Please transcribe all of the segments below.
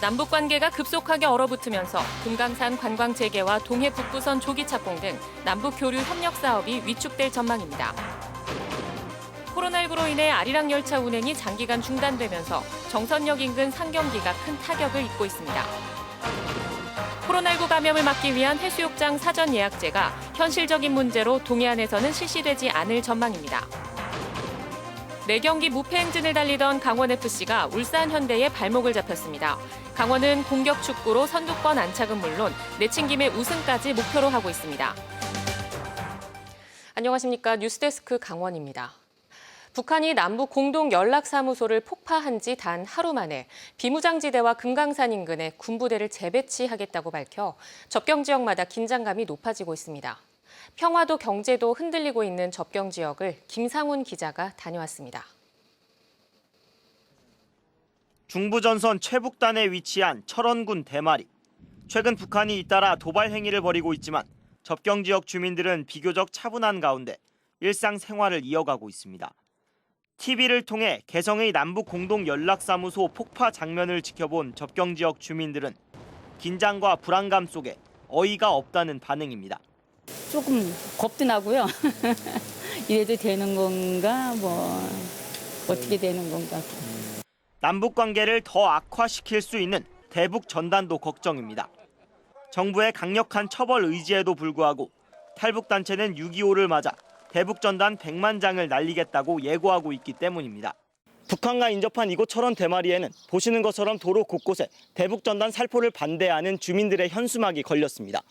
남북 관계가 급속하게 얼어붙으면서 금강산 관광 재개와 동해 북부선 조기 착공 등 남북 교류 협력 사업이 위축될 전망입니다. 코로나19로 인해 아리랑 열차 운행이 장기간 중단되면서 정선역 인근 상경기가 큰 타격을 입고 있습니다. 코로나19 감염을 막기 위한 해수욕장 사전 예약제가 현실적인 문제로 동해안에서는 실시되지 않을 전망입니다. 4경기 무패 행진을 달리던 강원FC가 울산 현대에 발목을 잡혔습니다. 강원은 공격 축구로 선두권 안착은 물론 내친 김에 우승까지 목표로 하고 있습니다. 안녕하십니까. 뉴스데스크 강원입니다. 북한이 남북 공동 연락사무소를 폭파한 지 단 하루 만에 비무장지대와 금강산 인근에 군부대를 재배치하겠다고 밝혀 접경 지역마다 긴장감이 높아지고 있습니다. 평화도 경제도 흔들리고 있는 접경 지역을 김상훈 기자가 다녀왔습니다. 중부전선 최북단에 위치한 철원군 대마리. 최근 북한이 잇따라 도발 행위를 벌이고 있지만 접경 지역 주민들은 비교적 차분한 가운데 일상생활을 이어가고 있습니다. TV를 통해 개성의 남북 공동 연락사무소 폭파 장면을 지켜본 접경 지역 주민들은 긴장과 불안감 속에 어이가 없다는 반응입니다. 조금 겁도 나고요. 이래도 되는 건가, 어떻게 되는 건가. 남북 관계를 더 악화시킬 수 있는 대북 전단도 걱정입니다. 정부의 강력한 처벌 의지에도 불구하고 탈북 단체는 6.25를 맞아 대북 전단 100만 장을 날리겠다고 예고하고 있기 때문입니다. 북한과 인접한 이곳 철원 대마리에는 보시는 것처럼 도로 곳곳에 대북 전단 살포를 반대하는 주민들의 현수막이 걸렸습니다.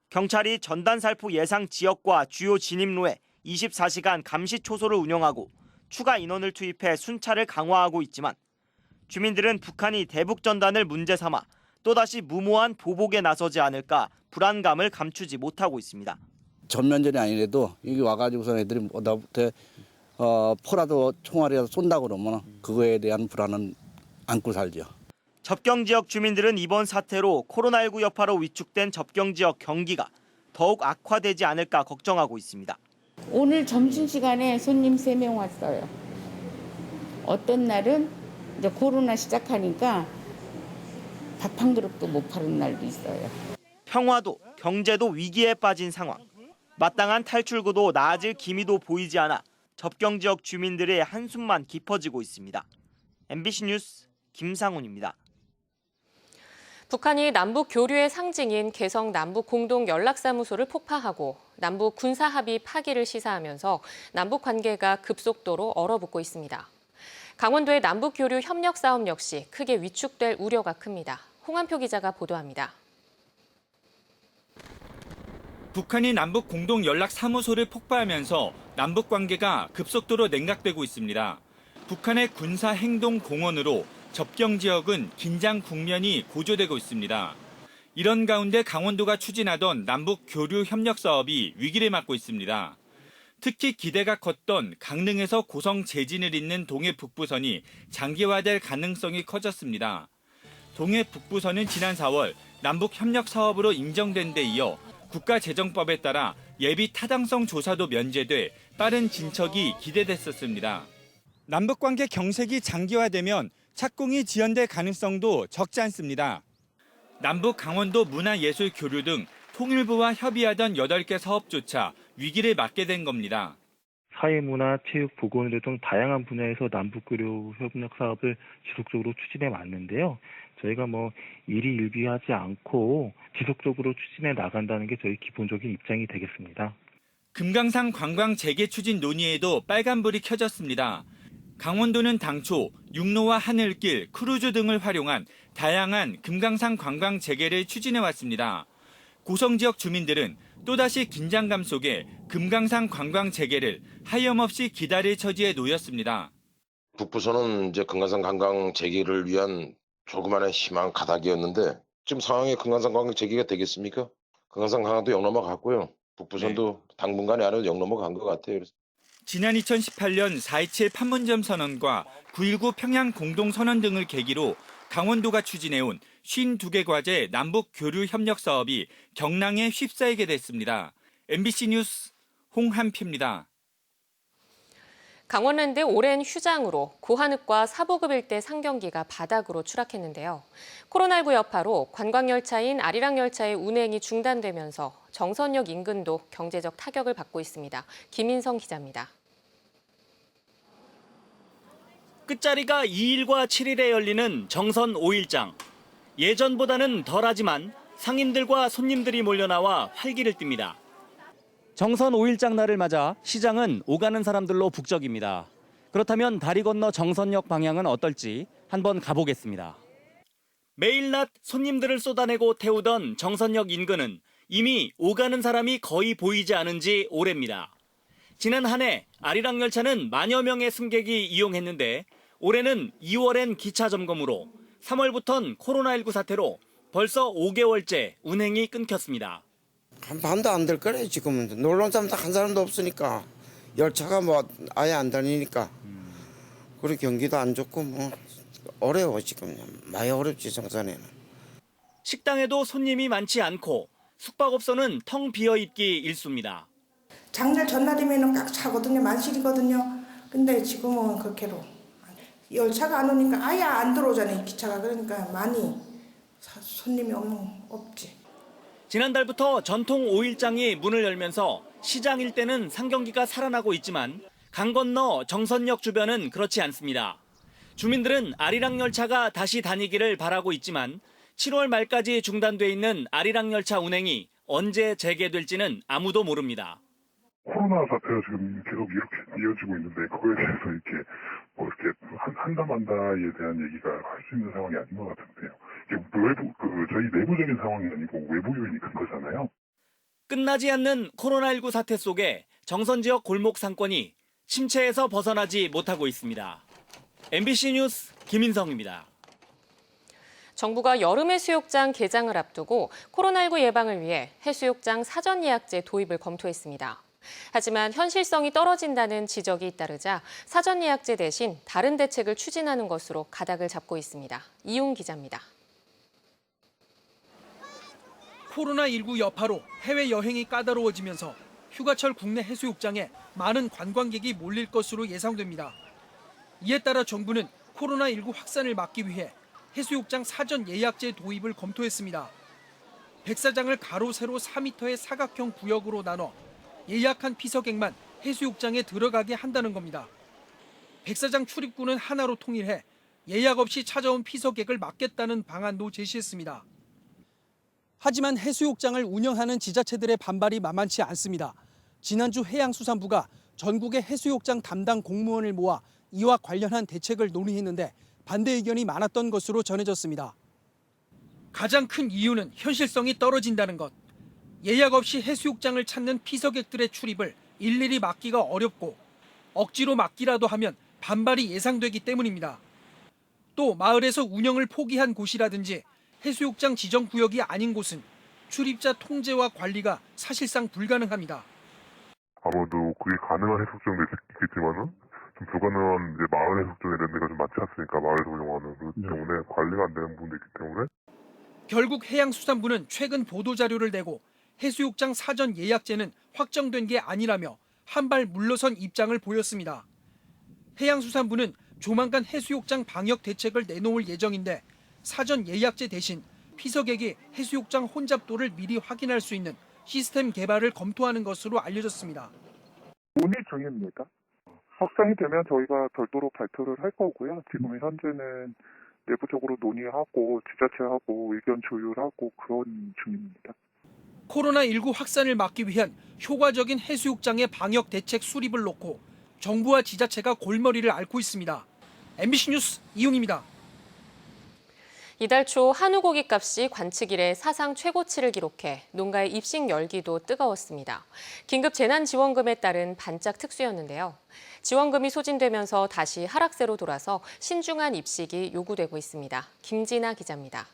경찰이 전단 살포 예상 지역과 주요 진입로에 24시간 감시 초소를 운영하고 추가 인원을 투입해 순찰을 강화하고 있지만 주민들은 북한이 대북 전단을 문제 삼아 또다시 무모한 보복에 나서지 않을까 불안감을 감추지 못하고 있습니다. 전면전이 아니래도 여기 와가지고서 애들이 나부터 포라도 총알이라도 쏜다 그러면 그거에 대한 불안은 안고 살죠. 접경 지역 주민들은 이번 사태로 코로나19 여파로 위축된 접경 지역 경기가 더욱 악화되지 않을까 걱정하고 있습니다. 오늘 점심시간에 손님 3명 왔어요. 어떤 날은 이제 코로나 시작하니까 밥 한 그릇도 못 파는 날도 있어요. 평화도, 경제도 위기에 빠진 상황. 마땅한 탈출구도 나아질 기미도 보이지 않아 접경 지역 주민들의 한숨만 깊어지고 있습니다. MBC 뉴스 김상훈입니다. 북한이 남북 교류의 상징인 개성 남북 공동 연락사무소를 폭파하고 남북 군사 합의 파기를 시사하면서 남북 관계가 급속도로 얼어붙고 있습니다. 강원도의 남북 교류 협력 사업 역시 크게 위축될 우려가 큽니다. 홍한표 기자가 보도합니다. 북한이 남북 공동 연락 사무소를 폭파하면서 남북 관계가 급속도로 냉각되고 있습니다. 북한의 군사 행동 공언으로 접경 지역은 긴장 국면이 고조되고 있습니다. 이런 가운데 강원도가 추진하던 남북 교류 협력 사업이 위기를 맞고 있습니다. 특히 기대가 컸던 강릉에서 고성 제진을 잇는 동해 북부선이 장기화될 가능성이 커졌습니다. 동해 북부선은 지난 4월 남북 협력 사업으로 인정된 데 이어 국가재정법에 따라 예비 타당성 조사도 면제돼 빠른 진척이 기대됐었습니다. 남북관계 경색이 장기화되면 착공이 지연될 가능성도 적지 않습니다. 남북 강원도 문화예술교류 등 통일부와 협의하던 8개 사업조차 위기를 맞게 된 겁니다. 사회문화, 체육, 보건 등 다양한 분야에서 남북교류 협력 사업을 지속적으로 추진해 왔는데요. 저희가 일희일비하지 않고 지속적으로 추진해 나간다는 게 저희 기본적인 입장이 되겠습니다. 금강산 관광 재개 추진 논의에도 빨간불이 켜졌습니다. 강원도는 당초 육로와 하늘길, 크루즈 등을 활용한 다양한 금강산 관광 재개를 추진해 왔습니다. 고성 지역 주민들은 또다시 긴장감 속에 금강산 관광 재개를 하염없이 기다릴 처지에 놓였습니다. 북부선은 이제 금강산 관광 재개를 위한 조그마한 희망 가닥이었는데 지금 상황에 금강산 관광 재개가 되겠습니까? 금강산 관광도 역 넘어갔고요. 북부선도 당분간에 안에도 역 넘어간 것 같아요. 지난 2018년 4.27 판문점 선언과 9.19 평양 공동선언 등을 계기로 강원도가 추진해온 52개 과제 남북 교류 협력 사업이 경랑에 휩싸이게 됐습니다. MBC 뉴스 홍한표입니다. 강원랜드 오랜 휴장으로 구한읍과 사보급 일대 상경기가 바닥으로 추락했는데요. 코로나19 여파로 관광열차인 아리랑열차의 운행이 중단되면서 정선역 인근도 경제적 타격을 받고 있습니다. 김인성 기자입니다. 끝자리가 2일과 7일에 열리는 정선 5일장. 예전보다는 덜하지만 상인들과 손님들이 몰려나와 활기를 띱니다. 정선 5일장 날을 맞아 시장은 오가는 사람들로 북적입니다. 그렇다면 다리 건너 정선역 방향은 어떨지 한번 가보겠습니다. 매일 낮 손님들을 쏟아내고 태우던 정선역 인근은 이미 오가는 사람이 거의 보이지 않은 지 오래입니다. 지난 한 해 아리랑 열차는 만여 명의 승객이 이용했는데 올해는 2월엔 기차 점검으로 3월부턴 코로나19 사태로 벌써 5개월째 운행이 끊겼습니다. 한 반도 안 될 거래 지금은. 놀러 온 사람도 한 사람도 없으니까. 열차가 뭐 아예 안 다니니까. 그리고 경기도 안 좋고 뭐 어려워 지금. 많이 어렵지 정선에는. 식당에도 손님이 많지 않고 숙박업소는 텅 비어있기 일쑤입니다. 장날 전날이면 꽉 차거든요. 만실이거든요. 근데 지금은 그렇게로 열차가 안 오니까 아예 안 들어오잖아요. 기차가. 그러니까 많이 손님이 없지. 지난달부터 전통 5일장이 문을 열면서 시장 일대는 상경기가 살아나고 있지만 강 건너 정선역 주변은 그렇지 않습니다. 주민들은 아리랑 열차가 다시 다니기를 바라고 있지만 7월 말까지 중단돼 있는 아리랑 열차 운행이 언제 재개될지는 아무도 모릅니다. 코로나 사태가 지금 계속 이렇게 이어지고 있는데 그거에 대해서 이렇게 한다만다에 대한 얘기가 할 수 있는 상황이 아닌 것 같은데요. 이게 저희 내부적인 상황이 아니고 외부 요인이 큰 거잖아요. 끝나지 않는 코로나19 사태 속에 정선 지역 골목 상권이 침체에서 벗어나지 못하고 있습니다. MBC 뉴스 김인성입니다. 정부가 여름 해수욕장 개장을 앞두고 코로나19 예방을 위해 해수욕장 사전 예약제 도입을 검토했습니다. 하지만 현실성이 떨어진다는 지적이 잇따르자 사전 예약제 대신 다른 대책을 추진하는 것으로 가닥을 잡고 있습니다. 이용 기자입니다. 코로나19 여파로 해외여행이 까다로워지면서 휴가철 국내 해수욕장에 많은 관광객이 몰릴 것으로 예상됩니다. 이에 따라 정부는 코로나19 확산을 막기 위해 해수욕장 사전 예약제 도입을 검토했습니다. 백사장을 가로 세로 4m의 사각형 구역으로 나눠 예약한 피서객만 해수욕장에 들어가게 한다는 겁니다. 백사장 출입구는 하나로 통일해 예약 없이 찾아온 피서객을 막겠다는 방안도 제시했습니다. 하지만 해수욕장을 운영하는 지자체들의 반발이 만만치 않습니다. 지난주 해양수산부가 전국의 해수욕장 담당 공무원을 모아 이와 관련한 대책을 논의했는데 반대 의견이 많았던 것으로 전해졌습니다. 가장 큰 이유는 현실성이 떨어진다는 것. 예약 없이 해수욕장을 찾는 피서객들의 출입을 일일이 막기가 어렵고 억지로 막기라도 하면 반발이 예상되기 때문입니다. 또 마을에서 운영을 포기한 곳이라든지 해수욕장 지정 구역이 아닌 곳은 출입자 통제와 관리가 사실상 불가능합니다. 아무래도 그게 가능한 해수욕장도 있겠지만은 좀 불가능한 마을 해수욕장 이런 데가 좀 많지 않습니까? 마을에서 운영하는 그렇기 때문에 관리가 안 되는 부분도 있기 때문에 결국 해양수산부는 최근 보도자료를 내고 해수욕장 사전 예약제는 확정된 게 아니라며 한 발 물러선 입장을 보였습니다. 해양수산부는 조만간 해수욕장 방역 대책을 내놓을 예정인데 사전 예약제 대신 피서객이 해수욕장 혼잡도를 미리 확인할 수 있는 시스템 개발을 검토하는 것으로 알려졌습니다. 논의 중입니다. 확산이 되면 저희가 별도로 발표를 할 거고요. 지금 현재는 내부적으로 논의하고 지자체하고 의견 조율하고 그런 중입니다. 코로나19 확산을 막기 위한 효과적인 해수욕장의 방역 대책 수립을 놓고 정부와 지자체가 골머리를 앓고 있습니다. MBC 뉴스 이용입니다. 이달 초 한우 고기 값이 관측 이래 사상 최고치를 기록해 농가의 입식 열기도 뜨거웠습니다. 긴급 재난지원금에 따른 반짝 특수였는데요. 지원금이 소진되면서 다시 하락세로 돌아서 신중한 입식이 요구되고 있습니다. 김진아 기자입니다.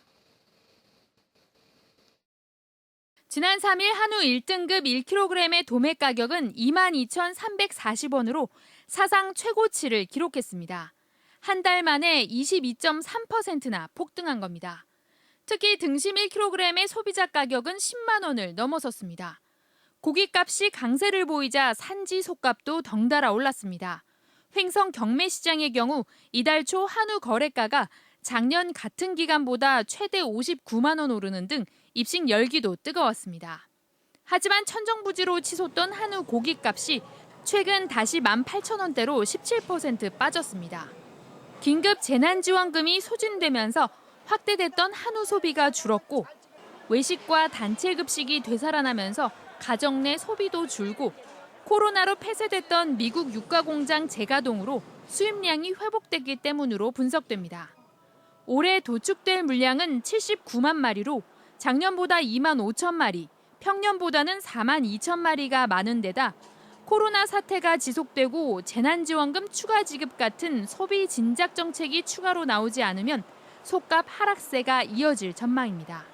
지난 3일 한우 1등급 1kg의 도매 가격은 22,340원으로 사상 최고치를 기록했습니다. 한 달 만에 22.3%나 폭등한 겁니다. 특히 등심 1kg의 소비자 가격은 10만 원을 넘어섰습니다. 고기값이 강세를 보이자 산지 속값도 덩달아 올랐습니다. 횡성 경매시장의 경우 이달 초 한우 거래가가 작년 같은 기간보다 최대 59만 원 오르는 등 입식 열기도 뜨거웠습니다. 하지만 천정부지로 치솟던 한우 고기값이 최근 다시 18,000원대로 17% 빠졌습니다. 긴급 재난지원금이 소진되면서 확대됐던 한우 소비가 줄었고 외식과 단체 급식이 되살아나면서 가정 내 소비도 줄고 코로나로 폐쇄됐던 미국 육가공장 재가동으로 수입량이 회복됐기 때문으로 분석됩니다. 올해 도축될 물량은 79만 마리로 작년보다 2만 5천 마리, 평년보다는 4만 2천 마리가 많은 데다 코로나 사태가 지속되고 재난지원금 추가 지급 같은 소비 진작 정책이 추가로 나오지 않으면 속값 하락세가 이어질 전망입니다.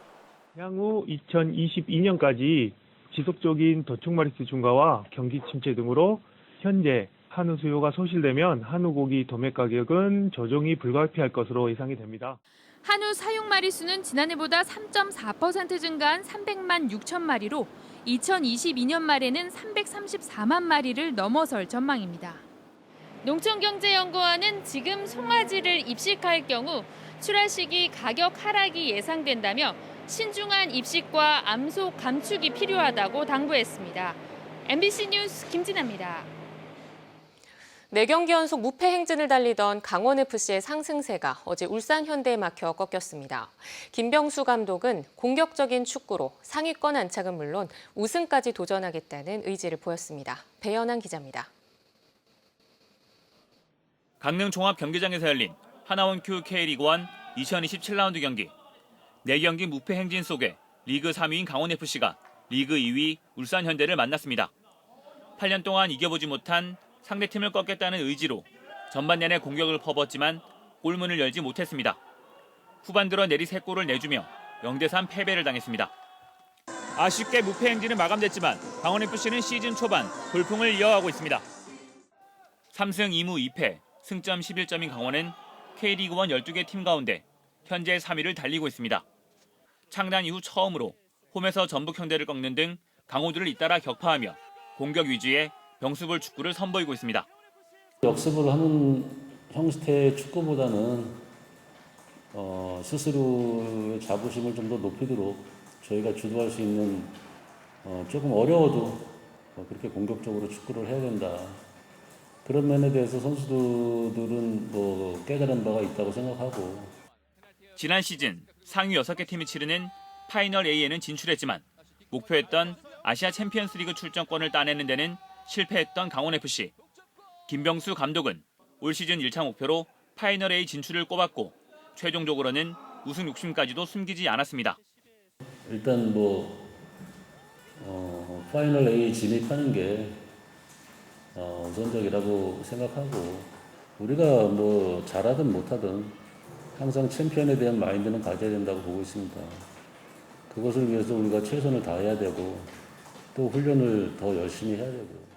향후 2022년까지 지속적인 도축 마리수 증가와 경기 침체 등으로 현재 한우 수요가 소실되면 한우 고기 도매 가격은 조정이 불가피할 것으로 예상이 됩니다. 한우 사육 마리수는 지난해보다 3.4% 증가한 300만 6천 마리로 2022년 말에는 334만 마리를 넘어설 전망입니다. 농촌경제연구원은 지금 송아지를 입식할 경우 출하 시기 가격 하락이 예상된다며 신중한 입식과 암소 감축이 필요하다고 당부했습니다. MBC 뉴스 김진아입니다. 4경기 연속 무패 행진을 달리던 강원FC의 상승세가 어제 울산 현대에 막혀 꺾였습니다. 김병수 감독은 공격적인 축구로 상위권 안착은 물론 우승까지 도전하겠다는 의지를 보였습니다. 배연한 기자입니다. 강릉 종합경기장에서 열린 하나원큐 K리그1 2027라운드 경기. 4경기 무패 행진 속에 리그 3위인 강원FC가 리그 2위 울산 현대를 만났습니다. 8년 동안 이겨보지 못한 상대팀을 꺾겠다는 의지로 전반 내내 공격을 퍼붓지만 골문을 열지 못했습니다. 후반 들어 내리 3골을 내주며 0대3 패배를 당했습니다. 아쉽게 무패 행진은 마감됐지만 강원FC는 시즌 초반 돌풍을 이어가고 있습니다. 3승 2무 2패, 승점 11점인 강원은 K리그1 12개 팀 가운데 현재 3위를 달리고 있습니다. 창단 이후 처음으로 홈에서 전북 현대를 꺾는 등 강호들을 잇따라 격파하며 공격 위주의 병수볼 축구를 선보이고 있습니다. 역습을 하는 형태의 축구보다는 스스로의 자부심을 좀 더 높이도록 저희가 주도할 수 있는 조금 어려워도 그렇게 공격적으로 축구를 해야 된다. 그런 면에 대해서 선수들은 깨달은 바가 있다고 생각하고. 지난 시즌 상위 6개 팀이 치르는 파이널 A에는 진출했지만 목표했던 아시아 챔피언스리그 출전권을 따내는 데는 실패했던 강원FC. 김병수 감독은 올 시즌 1차 목표로 파이널 A 진출을 꼽았고 최종적으로는 우승 욕심까지도 숨기지 않았습니다. 일단 파이널 A 진입하는 게 우선적이라고 생각하고 우리가 잘하든 못하든 항상 챔피언에 대한 마인드는 가져야 된다고 보고 있습니다. 그것을 위해서 우리가 최선을 다해야 되고 또 훈련을 더 열심히 해야 되고.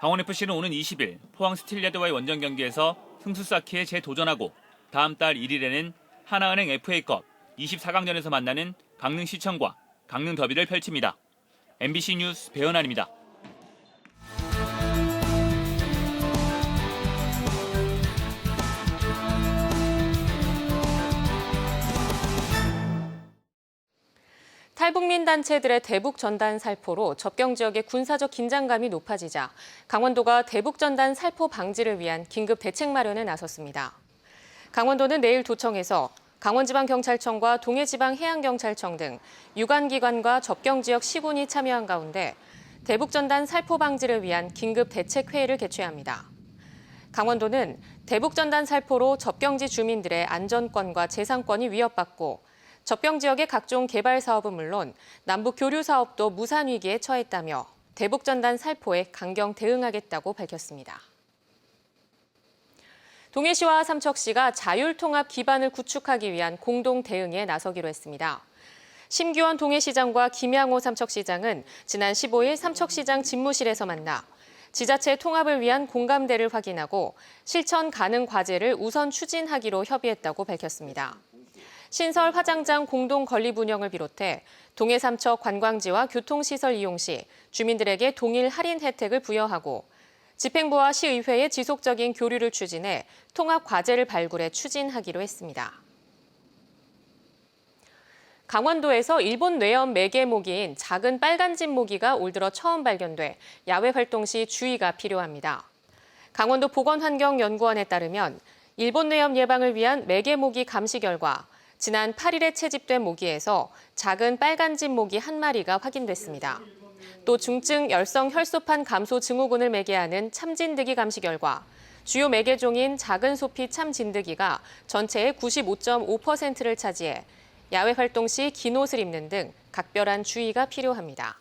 강원FC는 오는 20일 포항 스틸레드와의 원정 경기에서 승수 쌓기에 재도전하고 다음 달 1일에는 하나은행 FA컵 24강전에서 만나는 강릉시청과 강릉 더비를 펼칩니다. MBC 뉴스 배현환입니다. 탈북민 단체들의 대북 전단 살포로 접경 지역의 군사적 긴장감이 높아지자 강원도가 대북 전단 살포 방지를 위한 긴급 대책 마련에 나섰습니다. 강원도는 내일 도청에서 강원지방경찰청과 동해지방해양경찰청 등 유관기관과 접경 지역 시군이 참여한 가운데 대북 전단 살포 방지를 위한 긴급 대책 회의를 개최합니다. 강원도는 대북 전단 살포로 접경지 주민들의 안전권과 재산권이 위협받고 접경 지역의 각종 개발 사업은 물론 남북 교류 사업도 무산 위기에 처했다며 대북 전단 살포에 강경 대응하겠다고 밝혔습니다. 동해시와 삼척시가 자율통합 기반을 구축하기 위한 공동 대응에 나서기로 했습니다. 심규원 동해시장과 김양호 삼척시장은 지난 15일 삼척시장 집무실에서 만나 지자체 통합을 위한 공감대를 확인하고 실천 가능 과제를 우선 추진하기로 협의했다고 밝혔습니다. 신설 화장장 공동 건립 운영을 비롯해 동해 삼척 관광지와 교통시설 이용 시 주민들에게 동일 할인 혜택을 부여하고 집행부와 시의회의 지속적인 교류를 추진해 통합 과제를 발굴해 추진하기로 했습니다. 강원도에서 일본 뇌염 매개 모기인 작은 빨간집 모기가 올 들어 처음 발견돼 야외 활동 시 주의가 필요합니다. 강원도 보건환경연구원에 따르면 일본 뇌염 예방을 위한 매개 모기 감시 결과 지난 8일에 채집된 모기에서 작은 빨간집 모기 한 마리가 확인됐습니다. 또 중증 열성 혈소판 감소 증후군을 매개하는 참진드기 감시 결과 주요 매개종인 작은 소피 참진드기가 전체의 95.5%를 차지해 야외 활동 시 긴 옷을 입는 등 각별한 주의가 필요합니다.